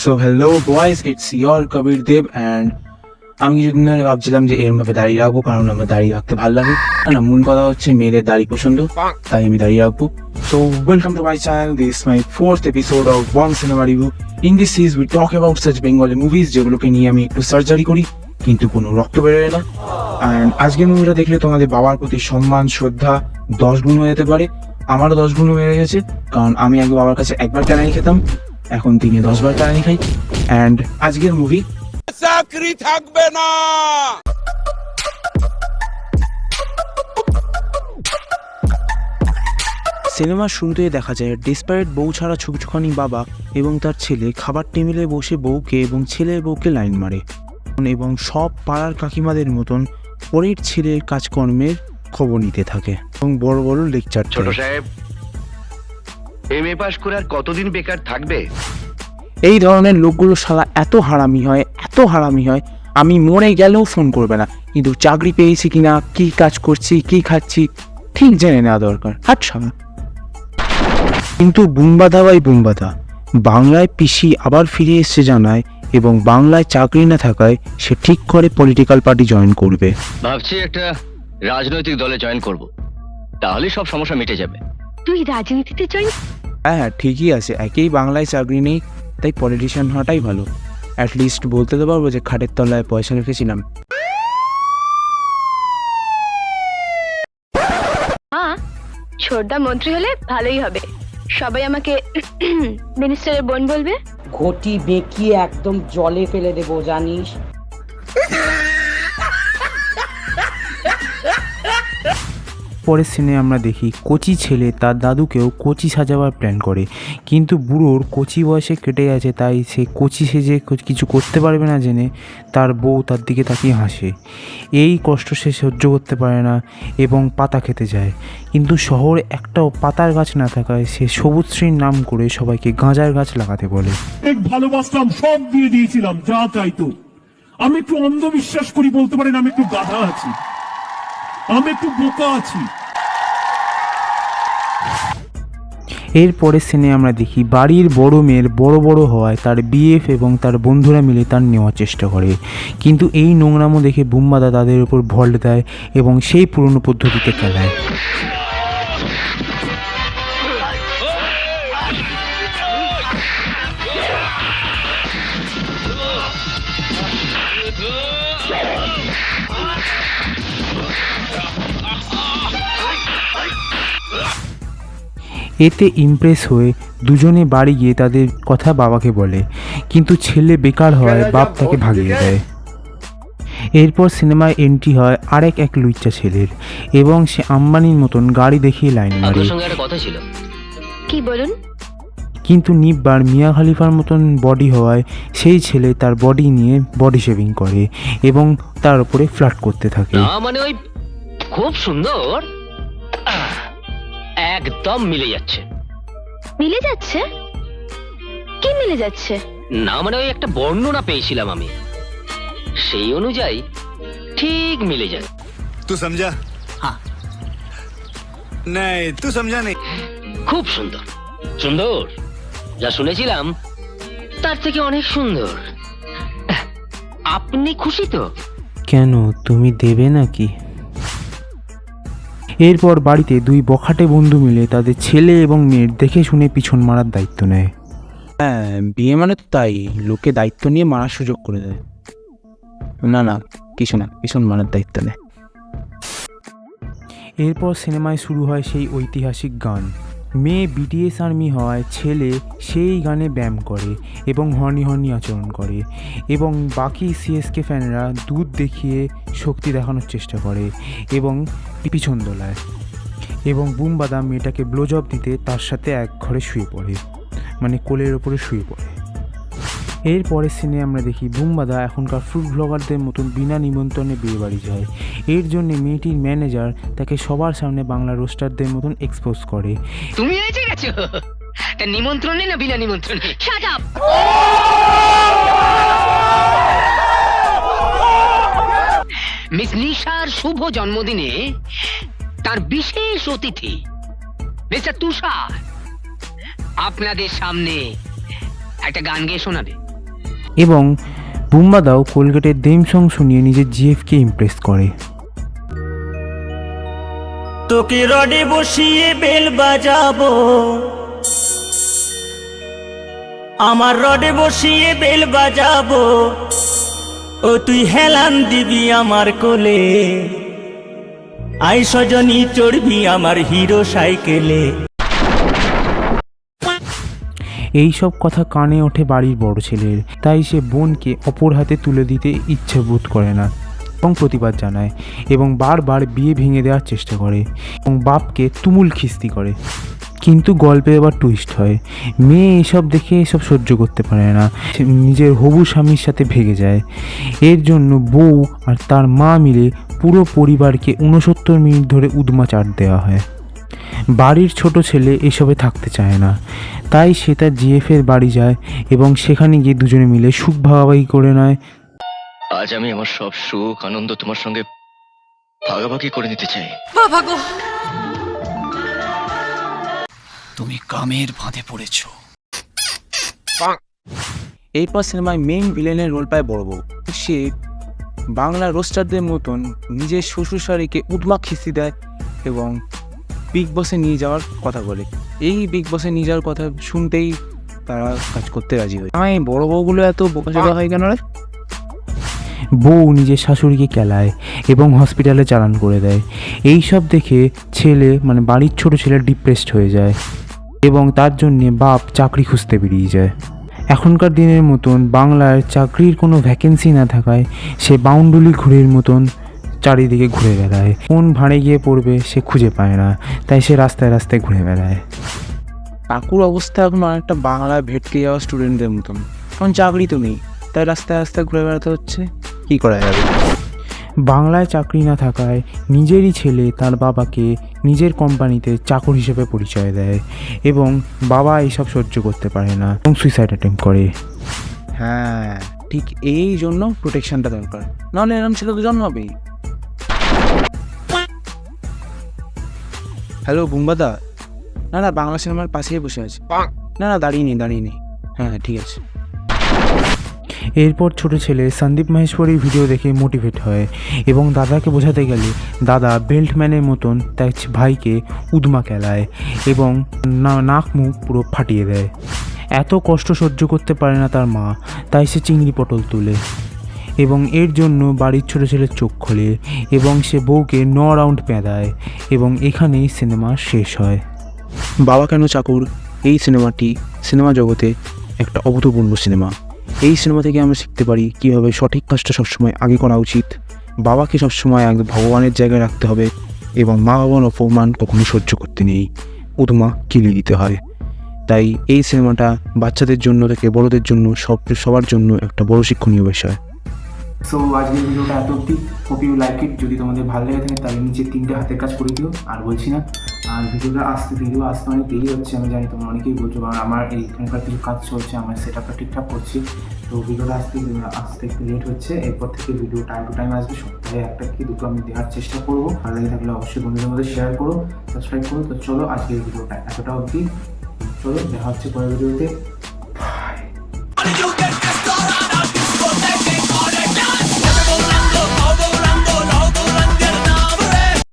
So hello boys, it's your Kabir Dev and আমি কিছুদিন আগে ভাবছিলাম যে এরমভাবে দাঁড়িয়ে রাখবো, কারণ আমার দাঁড়িয়ে রাখতে ভালো লাগে। না, মূল কথা হচ্ছে মেয়েদের দাড়ি পছন্দ, তাই আমি দাঁড়িয়ে রাখবো। So welcome to my channel, this my 4th episode of One Cinema Review. In this series we talk about such Bengali movies যেগুলোকে নিয়ে আমি একটু সার্জারি করি কিন্তু কোনো রক্ত বেরোয় না। অ্যান্ড আজকের মুভিটা দেখলে তোমাদের বাবার প্রতি সম্মান শ্রদ্ধা 10 গুণ হয়ে যেতে পারে। আমারও 10 গুণ বেড়ে গেছে, কারণ আমি আগে বাবার কাছে একবার টানাই খেতাম, এখন তিনি 10 বার টানাই খাই। অ্যান্ড আজকের মুভি চাকরি থাকবে না। সিনেমার শুরুতেই দেখা যায় ডেসপারেট বউ ছাড়া ছুকছুকানি বাবা এবং তার ছেলে খাবার টেবিলে বসে বউকে এবং ছেলের বউকে লাইন মারে এবং সব পাড়ার কাকিমাদের মতন পরের ছেলের কাজকর্মের খবর নিতে থাকে এবং বড় বড় লেকচার। ছোট সাহেব, এমএ পাস করে আর কতদিন বেকার থাকবে? এই ধরনের লোকগুলো শালা এত হারামি হয় আমি মরে গেলেও ফোন করবে না, কিন্তু চাকরি পেয়েছি কিনা, কি কাজ করছি, কি খাচ্ছি ঠিক জেনে নেওয়া দরকার। হাট শালা। কিন্তু বুম্বাদা ভাই বুম্বাদা, বাংলায় পিসি আবার ফিরে এসছে জানায় এবং বাংলায় চাকরি না থাকায় সে ঠিক করে পলিটিক্যাল পার্টি জয়েন করবে। ভাবছি একটা রাজনৈতিক দলে জয়েন করব, তাহলে সব সমস্যা মিটে যাবে। তুই রাজনীতিতে জয়েন? হ্যাঁ ঠিকই আছে, একেই বাংলায় চাকরি নেই, তাই পলিটিশিয়ান হওয়াটাই ভালো। অ্যাটলিস্ট বলতে তো পারবো যে খাটের তলায় পয়সা রেখেছিলাম। ছোটদা মন্ত্রী হলে ভালোই হবে, সবাই আমাকে মিনিস্টারের বোন বলবে। ঘটি বেঁকিয়ে একদম জলে ফেলে দেবো, জানিস? পরের সিনে আমরা দেখি কচি ছেলে তার দাদুকেও কচি সাজাবার প্ল্যান করে, কিন্তু বুড়োর কচি বয়সে কেটে গেছে, তাই সে কচি সেজে কিছু করতে পারবে না জেনে তার বউ তার দিকে তাকিয়ে হাসে। এই কষ্ট সে সহ্য করতে পারে না এবং পাতা খেতে যায়, কিন্তু শহরে একটাও পাতার গাছ না থাকায় সে সবুজশ্রীর নাম করে সবাইকে গাঁজার গাছ লাগাতে বলে। ভালোবাসতাম, সব দিয়ে দিয়েছিলাম, যা চাইতো। আমি একটু অন্ধবিশ্বাস করি বলতে পারেন, আমি একটু গাধা আছি, আমি একটু বোকা আছি। এরপরে সিনে আমরা দেখি বাড়ির বড় মেয়ের বড় হওয়ায় তার বিএফ এবং তার বন্ধুরা মিলে তার নেওয়ার চেষ্টা করে, কিন্তু এই নোংরামো দেখে বুম্বাদা তাদের উপর ভল্ট দেয় এবং সেই পুরনো পদ্ধতিতে খেলায়। এতে ইমপ্রেস হয়ে দুজনে বাড়ি গিয়ে তাদের কথা বাবাকে বলে, কিন্তু ছেলে বেকার হওয়ায় বাপ তাকে ভাগিয়ে দেয়। এরপর সিনেমায় এন্ট্রি হয় এক লুচ্চা ছেলের এবং সে আম্বানির মতন গাড়ি দেখিয়ে লাইন মারে। কথা ছিল, কি বলুন? কিন্তু নিব্বার মিয়া খলিফার মতন বডি হওয়ায় সেই ছেলে তার বডি নিয়ে বডি শেভিং করে এবং তার উপরে ফ্লার্ট করতে থাকে। না মানে ওই খুব সুন্দর, একদম মিলে যাচ্ছে। মিলে যাচ্ছে? কি মিলে যাচ্ছে? না মানে ওই একটা বর্ণনা পেয়েছিলাম আমি, সেই অনুযায়ী ঠিক মিলে যায়। तू समझा? हाँ। नहीं, तू समझा नहीं। খুব সুন্দর, সুন্দর যা শুনেছিলাম তার থেকে অনেক সুন্দর। আপনি খুশি তো? কেন, তুমি দেবে নাকি? এরপর বাড়িতে দুই বখাটে বন্ধু মিলে তাদের ছেলে এবং মেয়ের দেখে শুনে পিছন মারার দায়িত্ব নেয়। হ্যাঁ, বিয়ে মানে তো তাই, লোকে দায়িত্ব নিয়ে মারার সুযোগ করে দেয়। না কিছু না, পিছন মারার দায়িত্ব নেয়। এরপর সিনেমায় শুরু হয় সেই ঐতিহাসিক গান। মেয়ে বিটিএস আর্মি হওয়ায় ছেলে সেই গানে ব্যায়াম করে এবং হর্নি আচরণ করে এবং বাকি সিএসকে ফ্যানরা দুধ দেখিয়ে শক্তি দেখানোর চেষ্টা করে এবং পিছন দোলায় এবং বুম্বাদা মেয়েটাকে ব্লোজব দিতে তার সাথে এক ঘরে শুয়ে পড়ে, মানে কোলের ওপরে শুয়ে পড়ে। এরপরে সিনে আমরা দেখি বুম্বাদা এখনকার ফুড ব্লগারদের মতন বিনা নিমন্ত্রণে বিয়ে বাড়ি যায়। এর জন্য মেয়েটির ম্যানেজার তাকে সবার সামনে বাংলা রোস্টারদের মতন এক্সপোজ করে। তুমি এসে গেছো, তা নিমন্ত্রণে না বিনা নিমন্ত্রণে? Shut up! মিস নিশার শুভ জন্মদিনে তার বিশেষ অতিথি মিস্টার তুষার আপনাদের সামনে একটা গান গেয়ে শোনাবে। এবং বুম্বাদাও কোলগেটের দেম সং শুনিয়ে নিজের জিএফকে ইমপ্রেস করে। তোকে রডে বসিয়ে বেল বাজাবো, আমার রডে বসিয়ে বেল বাজাবো, ও তুই হেলান দিবি আমার কোলে, আই সজনী চড়বি আমার হিরো সাইকেলে। এই সব কথা কানে ওঠে বাড়ির বড় ছেলের, তাই সে বোনকে অপর হাতে তুলে দিতে ইচ্ছে বোধ করে না এবং প্রতিবাদ জানায় এবং বারবার বিয়ে ভেঙে দেওয়ার চেষ্টা করে এবং বাপকে তুমুল খিস্তি করে। কিন্তু গল্পে এবার টুইস্ট হয়। মেয়ে এসব দেখে এসব সহ্য করতে পারে না, সে নিজের হবু স্বামীর সাথে ভেগে যায়। এর জন্য বউ আর তার মা মিলে পুরো পরিবারকে 69 মিনিট ধরে উদমাচার দেওয়া হয়। বাড়ির ছোট ছেলে এসবে থাকতে চায় না, তাই সে তার জিএফের বাড়ি যায় এবং সেখানে গিয়ে দুজনে মিলে সুখ ভাগাভাগি করে নেয়। আজ আমি আমার সব সুখ আনন্দ তোমার সঙ্গে ভাগাভাগি করে নিতে চাই। তুমি কামের ফাঁদে পড়েছো। এরপর সিনেমায় মেইন ভিলেনের রোল পায় বড় বউ। সে বাংলা রোস্টারদের মতন নিজের শ্বশুর শাড়িকে উদ্মাক খিস্তি দেয় এবং বিগ বসে নিয়ে যাওয়ার কথা বলে। এই বিগ বসে নিয়ে যাওয়ার কথা শুনতেই তারা কাজ করতে রাজি হয়। এই বড় বউগুলো এত বোকাচোদা হয় কেন রে? বউ নিজের শাশুড়িকে কেলায় এবং হসপিটালে চালান করে দেয়। এই সব দেখে ছেলে মানে বাড়ির ছোট ছেলে ডিপ্রেসড হয়ে যায় এবং তার জন্যে বাপ চাকরি খুঁজতে বেরিয়ে যায়। এখনকার দিনের মতন বাংলার চাকরির কোনো ভ্যাকেন্সি না থাকায় সে বাউন্ডুলি ঘুড়ির মতন চারিদিকে ঘুরে বেড়ায়। কোন ভাঁড়ে গিয়ে পড়বে সে খুঁজে পায় না, তাই সে রাস্তায় রাস্তায় ঘুরে বেড়ায়। কাকুর অবস্থা এখন অনেকটা বাংলায় ভেটকে যাওয়া স্টুডেন্টদের মতন, কারণ চাকরি তো নেই, তাই রাস্তায় রাস্তায় ঘুরে বেড়াতে হচ্ছে। কী করা যাবে? বাংলায় চাকরি না থাকায় নিজেরই ছেলে তার বাবাকে নিজের কোম্পানিতে চাকর হিসেবে পরিচয় দেয় এবং বাবা এইসব সহ্য করতে পারে না এবং সুইসাইড অ্যাটেম্প করে। হ্যাঁ, ঠিক এই জন্য প্রোটেকশনটা দরকার, নাহলে এরম ছেলে তো জন্মাবেই। হ্যালো বুম্বাদা। না না, বাংলা সিনেমার পাশেই বসে আছে। না না, দাঁড়িয়ে নেই। হ্যাঁ ঠিক আছে। এরপর ছোট ছেলে সন্দীপ মাহেশ্বরীর ভিডিও দেখে মোটিভেট হয় এবং দাদাকে বোঝাতে গেলে দাদা বেল্টম্যানের মতন তার ভাইকে উদমা কেলায় এবং নাক মুখ পুরো ফাটিয়ে দেয়। এত কষ্ট সহ্য করতে পারে না তার মা, তাই সে চিংড়ি পটল তুলে এবং এর জন্য বাড়ির ছোট ছেলের চোখ খোলে এবং সে বউকে 9 রাউন্ড পেঁদায় এবং এখানেই সিনেমা শেষ হয়। বাবা কেন চাকর এই সিনেমাটি সিনেমা জগতে একটা অভূতপূর্ব সিনেমা। এই সিনেমা থেকে আমরা শিখতে পারি কীভাবে সঠিক কাজটা সবসময় আগে করা উচিত, বাবাকে সবসময় একদম ভগবানের জায়গায় রাখতে হবে এবং মা বাবার অপমান কখনো সহ্য করতে নেই, উদমা কিলিয়ে দিতে হয়। তাই এই সিনেমাটা বাচ্চাদের জন্য থেকে বড়দের জন্য সবার জন্য একটা বড় শিক্ষণীয় বিষয়। সো আজকের ভিডিওটা এত অবধি। Hope you like it. যদি তোমাদের ভালো লেগে থাকে তাহলে নিচে 3টে হাতের কাজ করে দিও, আর বলছি না। আর ভিডিও আসতে অনেক দেরি হচ্ছে, আমি জানি তোমরা অনেকেই বলছো, কারণ আমার এইখানকার কিছু কাজ চলছে, আমার সেট আপটা ঠিকঠাক করছি, তো ভিডিওটা আসতে একটু লেট হচ্ছে। এরপর থেকে ভিডিও টাইম টু টাইম আসবে, সপ্তাহে একটা কি দুটো আমি দেওয়ার চেষ্টা করবো। ভালো লাগে থাকলে অবশ্যই বন্ধুদের মধ্যে শেয়ার করো, সাবস্ক্রাইব করো। তো চলো আজকের ভিডিওটা এতটা অবধি, চলো দেখা হচ্ছে পরের ভিডিওতে। বাই।